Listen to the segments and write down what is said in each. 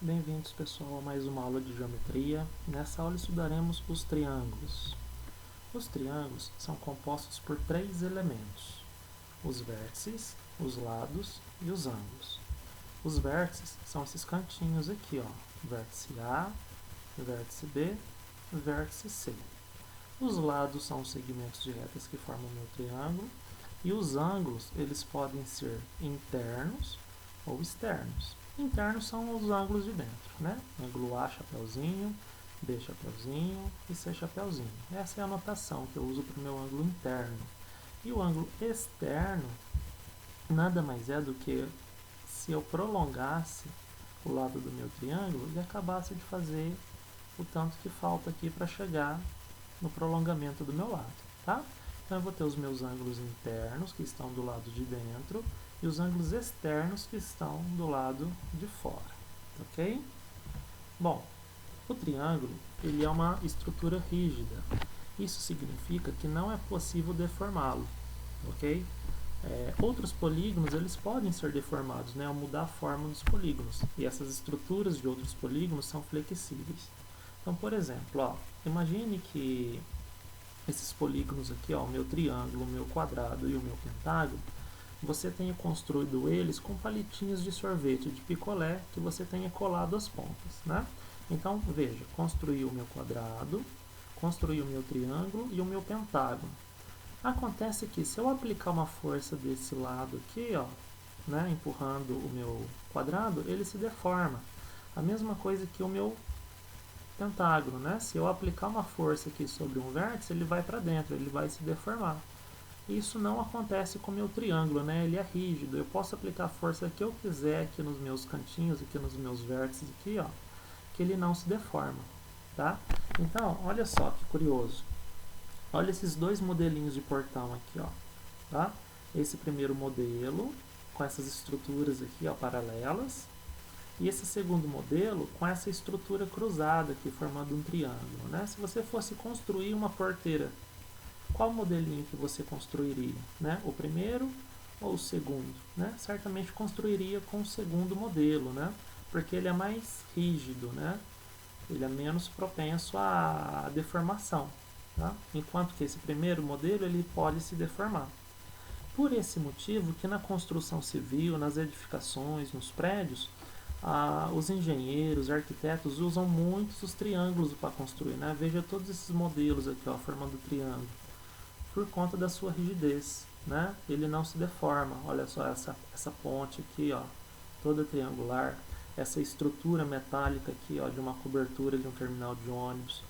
Bem-vindos, pessoal, a mais uma aula de geometria. Nessa aula estudaremos os triângulos. Os triângulos são compostos por três elementos: os vértices, os lados e os ângulos. Os vértices são esses cantinhos aqui, ó, vértice A, vértice B, vértice C. Os lados são os segmentos de retas que formam o meu triângulo, e os ângulos, eles podem ser internos ou externos. Internos são os ângulos de dentro, né? Ângulo A, chapeuzinho, B, chapeuzinho e C, chapeuzinho. Essa é a notação que eu uso para o meu ângulo interno. E o ângulo externo nada mais é do que se eu prolongasse o lado do meu triângulo e acabasse de fazer o tanto que falta aqui para chegar no prolongamento do meu lado, tá? Então eu vou ter os meus ângulos internos, que estão do lado de dentro, e os ângulos externos, que estão do lado de fora, ok? Bom, o triângulo, ele é uma estrutura rígida. Isso significa que não é possível deformá-lo, ok? Outros polígonos, eles podem ser deformados, né, ao mudar a forma dos polígonos, e essas estruturas de outros polígonos são flexíveis. Então, por exemplo, ó, imagine que esses polígonos aqui, ó, o meu triângulo, o meu quadrado e o meu pentágono, você tenha construído eles com palitinhos de sorvete de picolé que você tenha colado as pontas, né? Então, veja, construí o meu quadrado, construí o meu triângulo e o meu pentágono. Acontece que se eu aplicar uma força desse lado aqui, ó, né, empurrando o meu quadrado, ele se deforma. A mesma coisa que o meu pentágono, né? Se eu aplicar uma força aqui sobre um vértice, ele vai para dentro, ele vai se deformar. Isso não acontece com o meu triângulo, né? Ele é rígido. Eu posso aplicar a força que eu quiser aqui nos meus cantinhos, aqui nos meus vértices aqui, ó, que ele não se deforma, tá? Então, olha só que curioso. Olha esses dois modelinhos de portão aqui, ó, tá? Esse primeiro modelo com essas estruturas aqui, ó, paralelas, e esse segundo modelo com essa estrutura cruzada aqui, formando um triângulo, né? Se você fosse construir uma porteira, qual modelinho que você construiria, né? O primeiro ou o segundo, né? Certamente construiria com o segundo modelo, né? Porque ele é mais rígido, né? Ele é menos propenso à deformação, tá? Enquanto que esse primeiro modelo ele pode se deformar. Por esse motivo que na construção civil, nas edificações, nos prédios, os engenheiros, arquitetos usam muitos os triângulos para construir, né? Veja todos esses modelos aqui, ó, formando triângulo, por conta da sua rigidez, né? Ele não se deforma. Olha só essa ponte aqui, ó, toda triangular, essa estrutura metálica aqui, ó, de uma cobertura de um terminal de ônibus,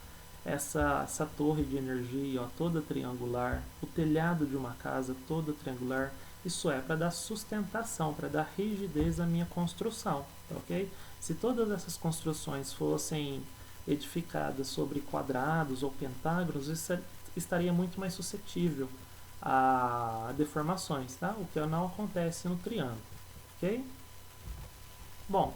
essa torre de energia, ó, toda triangular, o telhado de uma casa toda triangular. Isso é para dar sustentação, para dar rigidez à minha construção, ok? Se todas essas construções fossem edificadas sobre quadrados ou pentágonos, isso estaria muito mais suscetível a deformações, tá? O que não acontece no triângulo, ok? Bom,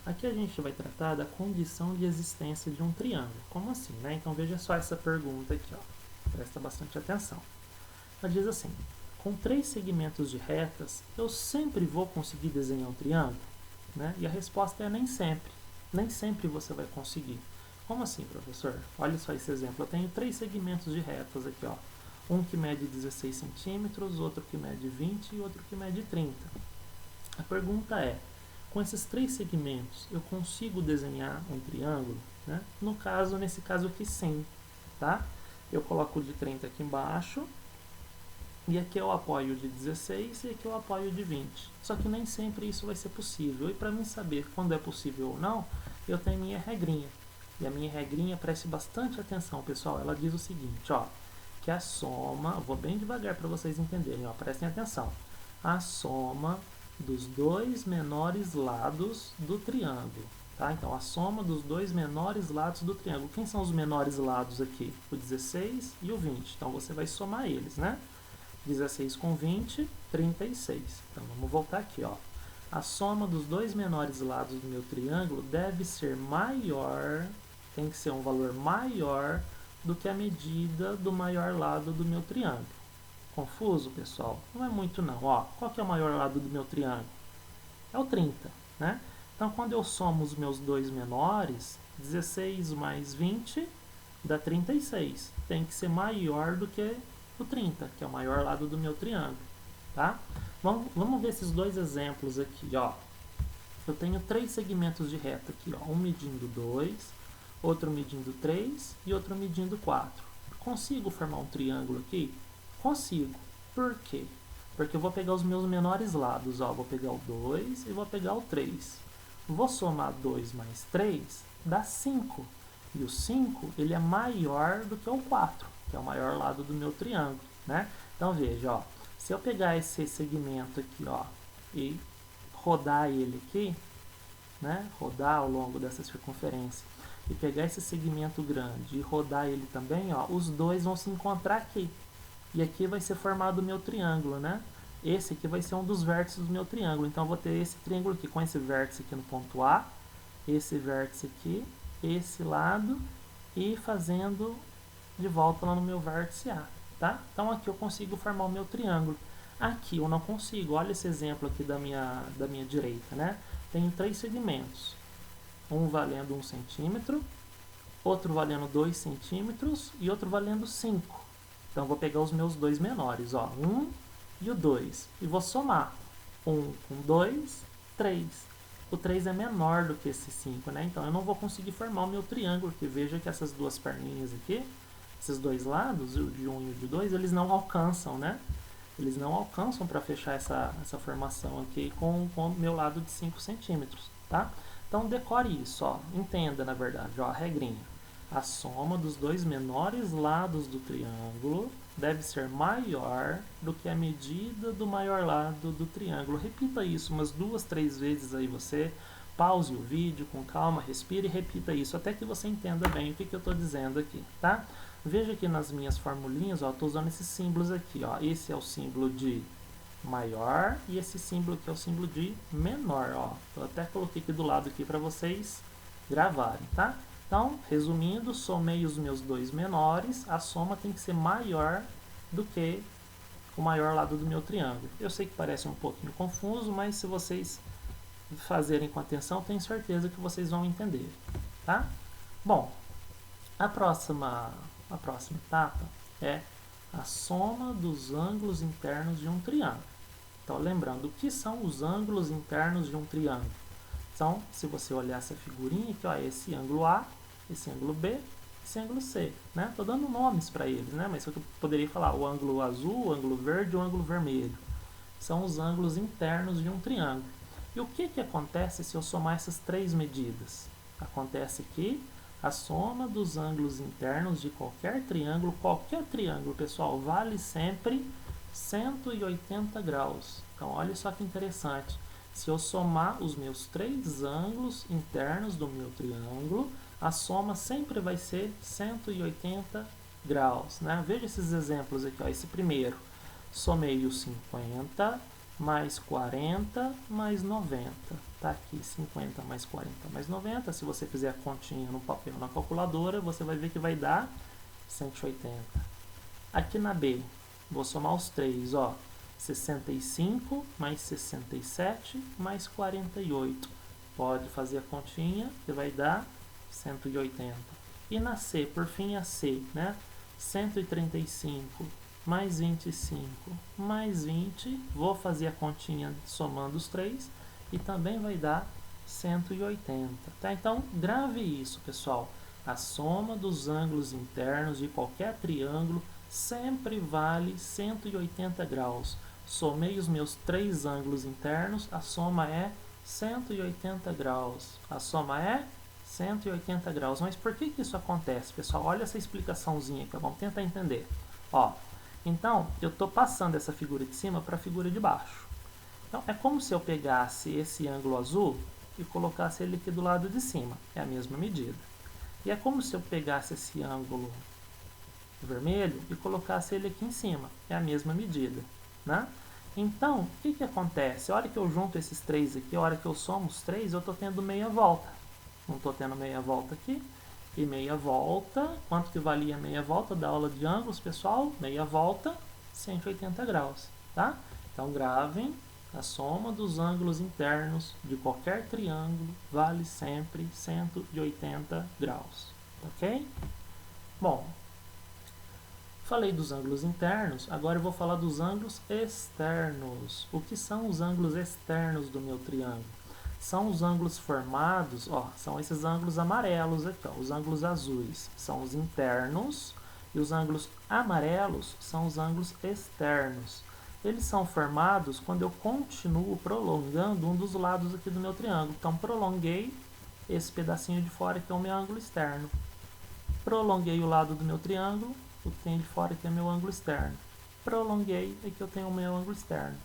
aqui a gente vai tratar da condição de existência de um triângulo. Como assim, né? Então veja só essa pergunta aqui, ó. Presta bastante atenção. Ela diz assim: com três segmentos de retas, eu sempre vou conseguir desenhar um triângulo? Né? E a resposta é nem sempre. Nem sempre você vai conseguir. Como assim, professor? Olha só esse exemplo. Eu tenho três segmentos de retas aqui, ó. Um que mede 16 centímetros, outro que mede 20 e outro que mede 30. A pergunta é: com esses três segmentos, eu consigo desenhar um triângulo? Né? Nesse caso aqui, sim. Tá? Eu coloco o de 30 aqui embaixo, e aqui eu apoio de 16 e aqui eu apoio de 20. Só que nem sempre isso vai ser possível. E para mim saber quando é possível ou não, eu tenho minha regrinha. E a minha regrinha, preste bastante atenção, pessoal. Ela diz o seguinte, ó, que a soma, vou bem devagar para vocês entenderem, ó, prestem atenção. A soma dos dois menores lados do triângulo. Tá? Então, a soma dos dois menores lados do triângulo. Quem são os menores lados aqui? O 16 e o 20. Então, você vai somar eles, né? 16 com 20, 36. Então, vamos voltar aqui, ó. A soma dos dois menores lados do meu triângulo deve ser maior, tem que ser um valor maior do que a medida do maior lado do meu triângulo. Confuso, pessoal? Não é muito não. Ó, qual que é o maior lado do meu triângulo? É o 30, né? Então, quando eu somo os meus dois menores, 16 mais 20 dá 36. Tem que ser maior do que o 30, que é o maior lado do meu triângulo, tá? Vamos ver esses dois exemplos aqui, ó. Eu tenho 3 segmentos de reta aqui, ó. Um medindo 2, outro medindo 3 e outro medindo 4. Consigo formar um triângulo aqui? Consigo. Por quê? Porque eu vou pegar os meus menores lados, ó. Vou pegar o 2 e vou pegar o 3. Vou somar 2 mais 3, dá 5. E o 5, ele é maior do que o 4, que é o maior lado do meu triângulo, né? Então, veja, ó. Se eu pegar esse segmento aqui, ó, e rodar ele aqui, né? Rodar ao longo dessa circunferência, e pegar esse segmento grande e rodar ele também, ó, os dois vão se encontrar aqui. E aqui vai ser formado o meu triângulo, né? Esse aqui vai ser um dos vértices do meu triângulo. Então, eu vou ter esse triângulo aqui com esse vértice aqui no ponto A, esse vértice aqui, esse lado, e fazendo de volta lá no meu vértice A, tá? Então, aqui eu consigo formar o meu triângulo. Aqui eu não consigo. Olha esse exemplo aqui da minha direita, né? Tenho 3 segmentos. Um valendo 1 centímetro, outro valendo 2 centímetros e outro valendo 5. Então, eu vou pegar os meus dois menores, ó, 1 e o 2, e vou somar. 1 com 2, 3. O 3 é menor do que esse 5, né? Então, eu não vou conseguir formar o meu triângulo, porque veja que essas duas perninhas aqui, esses dois lados, o de 1 e o de 2, eles não alcançam, né? Eles não alcançam para fechar essa formação aqui com o meu lado de 5 centímetros, tá? Então, decore isso, ó. Entenda, na verdade, ó, a regrinha. A soma dos dois menores lados do triângulo deve ser maior do que a medida do maior lado do triângulo. Repita isso umas 2, 3 vezes aí você. Pause o vídeo com calma, respire e repita isso até que você entenda bem o que eu estou dizendo aqui, tá? Veja aqui nas minhas formulinhas, ó, estou usando esses símbolos aqui, ó. Esse é o símbolo de maior e esse símbolo aqui é o símbolo de menor, ó. Eu até coloquei aqui do lado aqui para vocês gravarem, tá? Então, resumindo, somei os meus dois menores, a soma tem que ser maior do que o maior lado do meu triângulo. Eu sei que parece um pouquinho confuso, mas se vocês fazerem com atenção, tenho certeza que vocês vão entender, tá? Bom, a próxima etapa é a soma dos ângulos internos de um triângulo. Então, lembrando, o que são os ângulos internos de um triângulo? Então, se você olhar essa figurinha aqui, ó, esse ângulo A, esse ângulo B, esse ângulo C, né? Estou dando nomes para eles, né? Mas eu poderia falar o ângulo azul, o ângulo verde e o ângulo vermelho. São os ângulos internos de um triângulo. E o que acontece se eu somar essas 3 medidas? Acontece que a soma dos ângulos internos de qualquer triângulo, pessoal, vale sempre 180 graus. Então, olha só que interessante. Se eu somar os meus 3 ângulos internos do meu triângulo, a soma sempre vai ser 180 graus, né? Veja esses exemplos aqui, ó. Esse primeiro, somei o 50 mais 40 mais 90. Tá aqui, 50 mais 40 mais 90. Se você fizer a continha no papel na calculadora, você vai ver que vai dar 180. Aqui na B, vou somar os 3, ó. 65 mais 67 mais 48. Pode fazer a continha que vai dar 180. E na C, por fim, a C, né? 135 mais 25 mais 20. Vou fazer a continha somando os 3 e também vai dar 180. Tá? Então, grave isso, pessoal. A soma dos ângulos internos de qualquer triângulo sempre vale 180 graus. Somei os meus 3 ângulos internos, a soma é 180 graus. A soma é 180 graus. Mas por que isso acontece, pessoal? Olha essa explicaçãozinha aqui, vamos tentar entender. Ó, então, eu estou passando essa figura de cima para a figura de baixo. Então, é como se eu pegasse esse ângulo azul e colocasse ele aqui do lado de cima. É a mesma medida. E é como se eu pegasse esse ângulo vermelho e colocasse ele aqui em cima. É a mesma medida, né? Então, o que acontece? A hora que eu junto esses 3 aqui, a hora que eu somo os 3, eu estou tendo meia volta. Não estou tendo meia volta aqui. E meia volta, quanto que valia meia volta da aula de ângulos, pessoal? Meia volta, 180 graus, tá? Então, gravem A soma dos ângulos internos de qualquer triângulo vale sempre 180 graus, ok? Bom, falei dos ângulos internos, agora eu vou falar dos ângulos externos. O que são os ângulos externos do meu triângulo? São os ângulos formados, ó, são esses ângulos amarelos aqui, ó, os ângulos azuis são os internos e os ângulos amarelos são os ângulos externos. Eles são formados quando eu continuo prolongando um dos lados aqui do meu triângulo. Então, prolonguei esse pedacinho de fora que é o meu ângulo externo. Prolonguei o lado do meu triângulo, o que tem de fora aqui é meu ângulo externo. Prolonguei, aqui eu tenho o meu ângulo externo.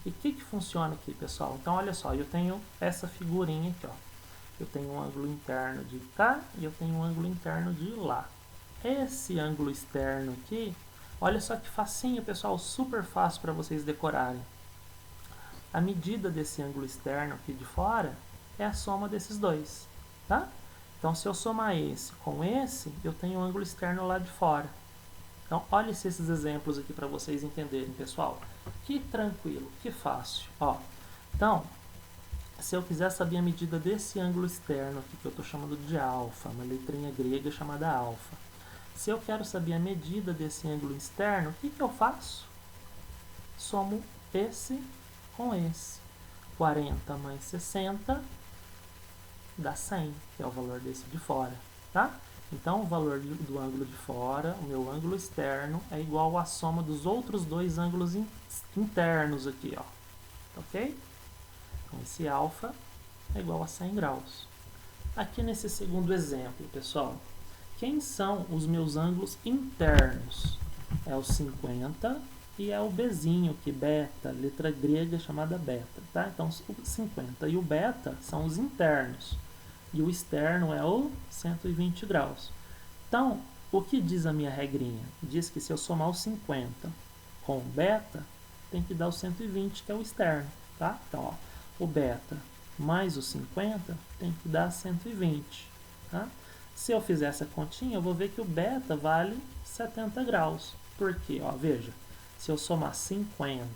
E o que funciona aqui, pessoal? Então, olha só, eu tenho essa figurinha aqui, ó. Eu tenho um ângulo interno de cá e eu tenho um ângulo interno de lá. Esse ângulo externo aqui, olha só que facinho, pessoal, super fácil para vocês decorarem. A medida desse ângulo externo aqui de fora é a soma desses dois, tá? Então, se eu somar esse com esse, eu tenho um ângulo externo lá de fora. Então, olha esses exemplos aqui para vocês entenderem, pessoal. Que tranquilo, que fácil. Ó, então, se eu quiser saber a medida desse ângulo externo aqui, que eu estou chamando de alfa, uma letrinha grega chamada alfa. Se eu quero saber a medida desse ângulo externo, o que eu faço? Somo esse com esse. 40 mais 60 dá 100, que é o valor desse de fora, tá? Então, o valor do ângulo de fora, o meu ângulo externo, é igual à soma dos outros dois ângulos internos aqui, ó. Ok? Então, esse alfa é igual a 100 graus. Aqui nesse segundo exemplo, pessoal, quem são os meus ângulos internos? É o 50 e é o Bzinho, que beta, letra grega chamada beta, tá? Então, o 50 e o beta são os internos. E o externo é o 120 graus. Então, o que diz a minha regrinha? Diz que se eu somar o 50 com o beta, tem que dar o 120, que é o externo, tá? Então, ó, o beta mais o 50 tem que dar 120, tá? Se eu fizer essa continha, eu vou ver que o beta vale 70 graus. Por quê? Ó, veja, se eu somar 50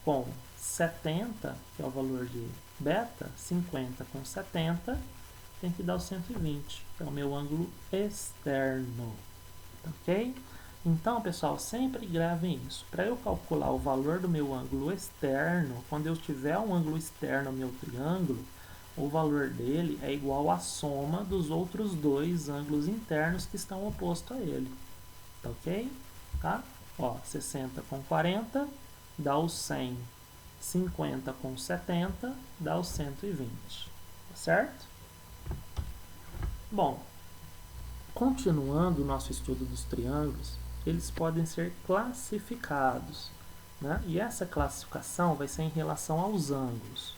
com 70, que é o valor de beta, 50 com 70, tem que dar o 120, que é o meu ângulo externo, ok? Então, pessoal, sempre gravem isso. Para eu calcular o valor do meu ângulo externo, quando eu tiver um ângulo externo no meu triângulo, o valor dele é igual à soma dos outros dois ângulos internos que estão opostos a ele, tá ok? Tá? Ó, 60 com 40 dá o 100, 50 com 70 dá o 120, tá certo? Bom, continuando o nosso estudo dos triângulos, eles podem ser classificados, né? E essa classificação vai ser em relação aos ângulos.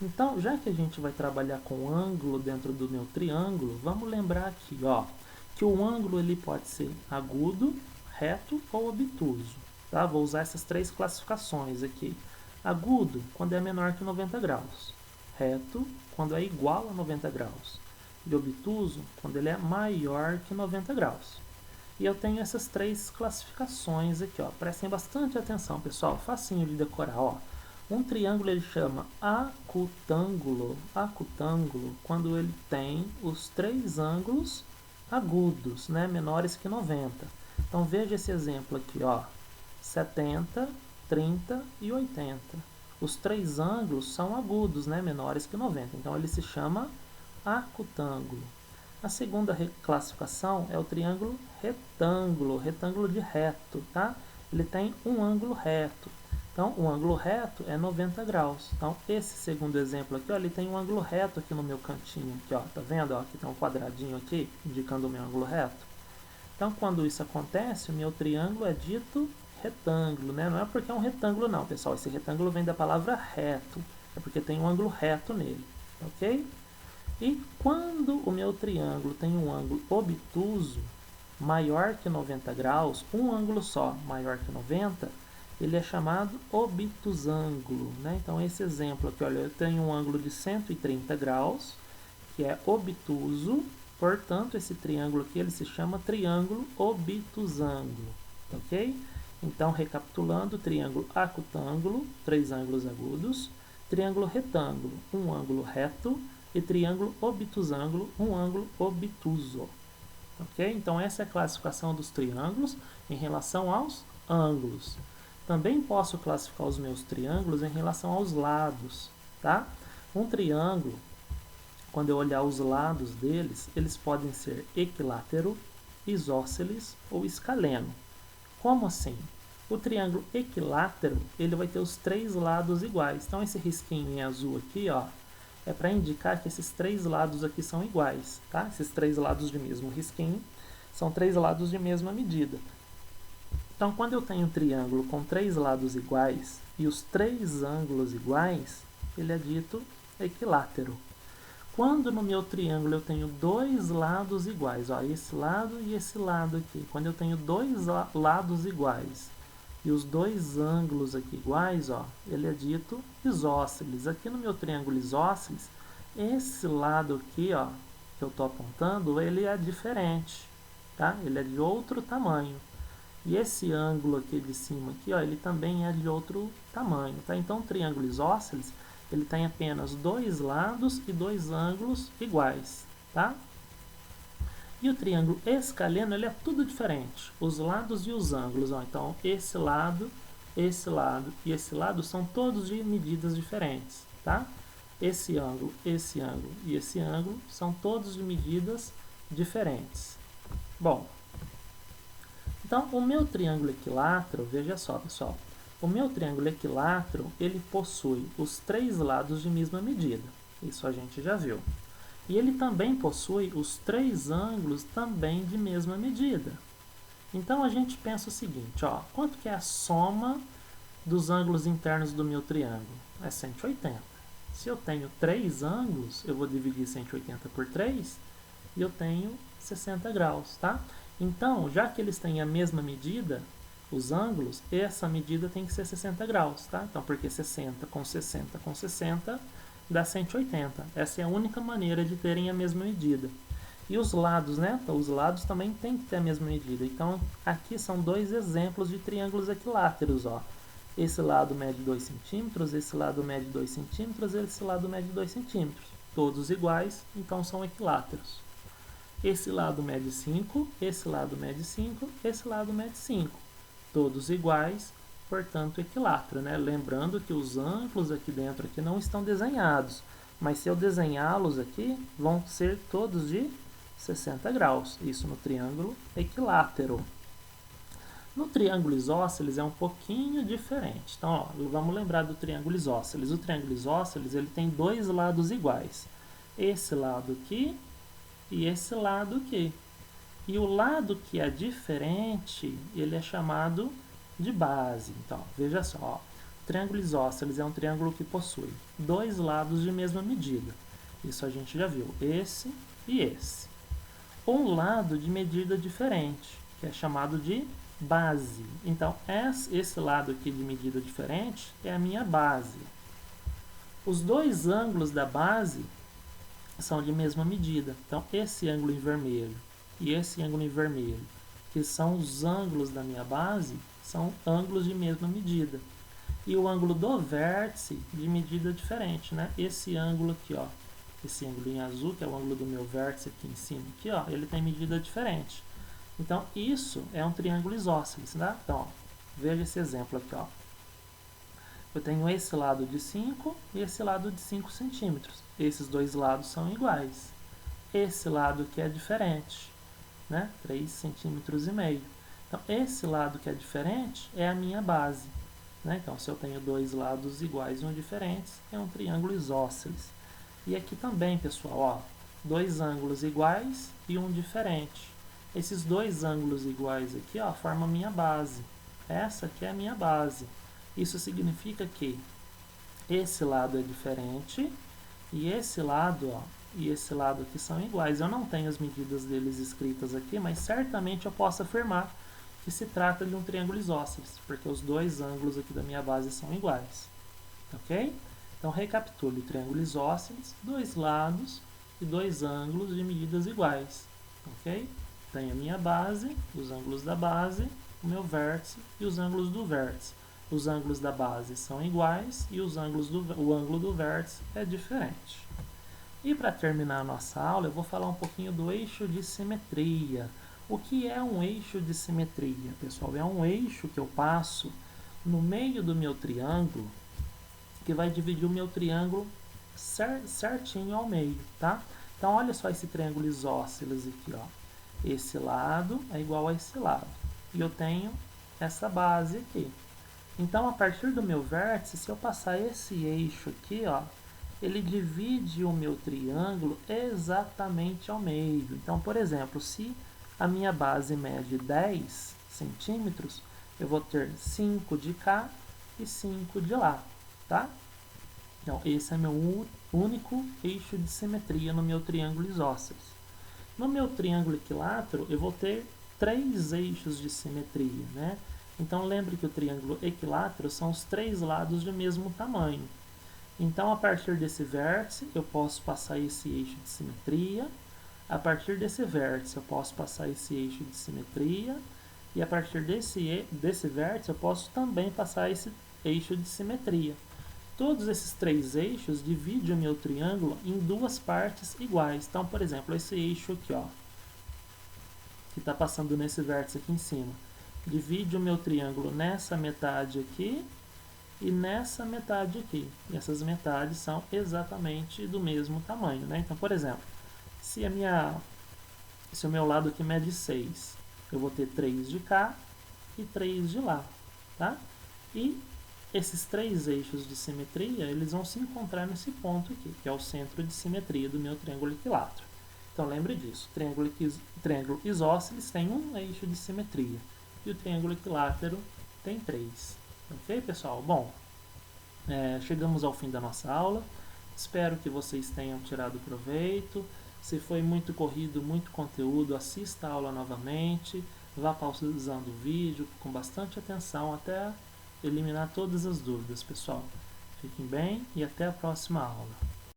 Então, já que a gente vai trabalhar com ângulo dentro do meu triângulo, vamos lembrar aqui, ó, que o ângulo ele pode ser agudo, reto ou obtuso, tá? Vou usar essas três classificações aqui. Agudo, quando é menor que 90 graus. Reto, quando é igual a 90 graus. E obtuso, quando ele é maior que 90 graus. E eu tenho essas três classificações aqui, ó. Prestem bastante atenção, pessoal. Facinho de decorar, ó. Um triângulo ele chama acutângulo. Acutângulo, quando ele tem os três ângulos agudos, né, menores que 90. Então veja esse exemplo aqui, ó. 70, 30 e 80. Os três ângulos são agudos, né, menores que 90. Então ele se chama acutângulo. A segunda classificação é o triângulo retângulo, retângulo de reto, tá? Ele tem um ângulo reto. Então, o ângulo reto é 90 graus. Então, esse segundo exemplo aqui, ó, ele tem um ângulo reto aqui no meu cantinho, aqui, ó, tá vendo? Ó, aqui tem um quadradinho aqui, indicando o meu ângulo reto. Então, quando isso acontece, o meu triângulo é dito retângulo, né? Não é porque é um retângulo não, pessoal. Esse retângulo vem da palavra reto, é porque tem um ângulo reto nele, ok? E quando o meu triângulo tem um ângulo obtuso maior que 90 graus, um ângulo só maior que 90, ele é chamado obtusângulo, né? Então, esse exemplo aqui, olha, eu tenho um ângulo de 130 graus, que é obtuso, portanto, esse triângulo aqui ele se chama triângulo obtusângulo, ok? Então, recapitulando, triângulo acutângulo, 3 ângulos agudos, triângulo retângulo, um ângulo reto, e triângulo obtusângulo, um ângulo obtuso. Ok? Então, essa é a classificação dos triângulos em relação aos ângulos. Também posso classificar os meus triângulos em relação aos lados, tá? Um triângulo, quando eu olhar os lados deles, eles podem ser equilátero, isósceles ou escaleno. Como assim? O triângulo equilátero, ele vai ter os 3 lados iguais. Então, esse risquinho em azul aqui, ó, é para indicar que esses 3 lados aqui são iguais, tá? Esses 3 lados de mesmo risquinho são 3 lados de mesma medida. Então, quando eu tenho um triângulo com 3 lados iguais e os 3 ângulos iguais, ele é dito equilátero. Quando no meu triângulo eu tenho 2 lados iguais, ó, esse lado e esse lado aqui, quando eu tenho 2 lados iguais e os 2 ângulos aqui iguais, ó, ele é dito isósceles. Aqui no meu triângulo isósceles, esse lado aqui, ó, que eu estou apontando, ele é diferente, tá? Ele é de outro tamanho. E esse ângulo aqui de cima, aqui, ó, ele também é de outro tamanho, tá? Então, o triângulo isósceles, ele tem apenas 2 lados e 2 ângulos iguais, tá? E o triângulo escaleno, ele é tudo diferente. Os lados e os ângulos, ó. Então, esse lado e esse lado são todos de medidas diferentes, tá? Esse ângulo e esse ângulo são todos de medidas diferentes. Bom, então, o meu triângulo equilátero, veja só, pessoal. O meu triângulo equilátero, ele possui os 3 lados de mesma medida. Isso a gente já viu. E ele também possui os 3 ângulos também de mesma medida. Então, a gente pensa o seguinte, ó, quanto que é a soma dos ângulos internos do meu triângulo? É 180. Se eu tenho 3 ângulos, eu vou dividir 180 por 3 e eu tenho 60 graus, tá? Então, já que eles têm a mesma medida, os ângulos, essa medida tem que ser 60 graus, tá? Então, porque 60 com 60 com 60 dá 180. Essa é a única maneira de terem a mesma medida. E os lados, né? Então, os lados também têm que ter a mesma medida. Então, aqui são 2 exemplos de triângulos equiláteros, ó. Esse lado mede 2 centímetros, esse lado mede 2 centímetros, esse lado mede 2 centímetros. Todos iguais, então são equiláteros. Esse lado mede 5, esse lado mede 5, esse lado mede 5. Todos iguais, portanto equilátero, né? Lembrando que os ângulos aqui dentro aqui não estão desenhados, mas se eu desenhá-los aqui, vão ser todos de 60 graus. Isso no triângulo equilátero. No triângulo isósceles é um pouquinho diferente. Então, ó, vamos lembrar do triângulo isósceles. O triângulo isósceles, ele tem 2 lados iguais. Esse lado aqui e esse lado aqui. E o lado que é diferente, ele é chamado de base. Então, veja só, ó, o triângulo isósceles é um triângulo que possui 2 lados de mesma medida. Isso a gente já viu, esse e esse. Um lado de medida diferente, que é chamado de base. Então, esse lado aqui de medida diferente é a minha base. Os 2 ângulos da base são de mesma medida. Então, esse ângulo em vermelho e esse ângulo em vermelho, que são os ângulos da minha base, são ângulos de mesma medida. E o ângulo do vértice de medida diferente, né? Esse ângulo aqui, ó, esse ângulo em azul, que é o ângulo do meu vértice aqui em cima, aqui, ó, ele tem medida diferente. Então, isso é um triângulo isósceles, né? Então, ó, veja esse exemplo aqui, ó. Eu tenho esse lado de 5 e esse lado de 5 centímetros. Esses 2 lados são iguais. Esse lado aqui é diferente, né? 3 centímetros e meio. Então, esse lado que é diferente é a minha base, né? Então, se eu tenho 2 lados iguais e um diferentes, é um triângulo isósceles. E aqui também, pessoal, ó, 2 ângulos iguais e um diferente. Esses 2 ângulos iguais aqui, ó, formam a minha base. Essa aqui é a minha base. Isso significa que esse lado é diferente e esse lado, ó, e esse lado aqui são iguais. Eu não tenho as medidas deles escritas aqui, mas certamente eu posso afirmar que se trata de um triângulo isósceles, porque os 2 ângulos aqui da minha base são iguais. Ok? Então, recapitule: triângulo isósceles, 2 lados e 2 ângulos de medidas iguais. Ok? Tenho a minha base, os ângulos da base o meu vértice e os ângulos do vértice. Os ângulos da base são iguais e o ângulo do vértice é diferente. E para terminar a nossa aula, eu vou falar um pouquinho do eixo de simetria. O que é um eixo de simetria, pessoal? É um eixo que eu passo no meio do meu triângulo, que vai dividir o meu triângulo certinho ao meio, tá? Então, olha só esse triângulo isósceles aqui, ó. Esse lado é igual a esse lado. E eu tenho essa base aqui. Então, a partir do meu vértice, se eu passar esse eixo aqui, ó, ele divide o meu triângulo exatamente ao meio. Então, por exemplo, se a minha base mede 10 centímetros, eu vou ter 5 de cá e 5 de lá, tá? Então, esse é meu único eixo de simetria no meu triângulo isósceles. No meu triângulo equilátero, eu vou ter 3 eixos de simetria, né? Então, lembre que o triângulo equilátero são os 3 lados do mesmo tamanho. Então, a partir desse vértice, eu posso passar esse eixo de simetria. A partir desse vértice, eu posso passar esse eixo de simetria. E a partir desse vértice, eu posso também passar esse eixo de simetria. Todos esses 3 eixos dividem o meu triângulo em 2 partes iguais. Então, por exemplo, esse eixo aqui, ó, que está passando nesse vértice aqui em cima, divide o meu triângulo nessa metade aqui e nessa metade aqui. E essas metades são exatamente do mesmo tamanho, né? Então, por exemplo, se o meu lado aqui mede 6, eu vou ter 3 de cá e 3 de lá, tá? E esses 3 eixos de simetria, eles vão se encontrar nesse ponto aqui, que é o centro de simetria do meu triângulo equilátero. Então, lembre disso, o triângulo isósceles tem um eixo de simetria e o triângulo equilátero tem 3. Ok, pessoal? Bom, chegamos ao fim da nossa aula. Espero que vocês tenham tirado proveito. Se foi muito corrido, muito conteúdo, assista a aula novamente. Vá pausando o vídeo com bastante atenção até eliminar todas as dúvidas, pessoal. Fiquem bem e até a próxima aula.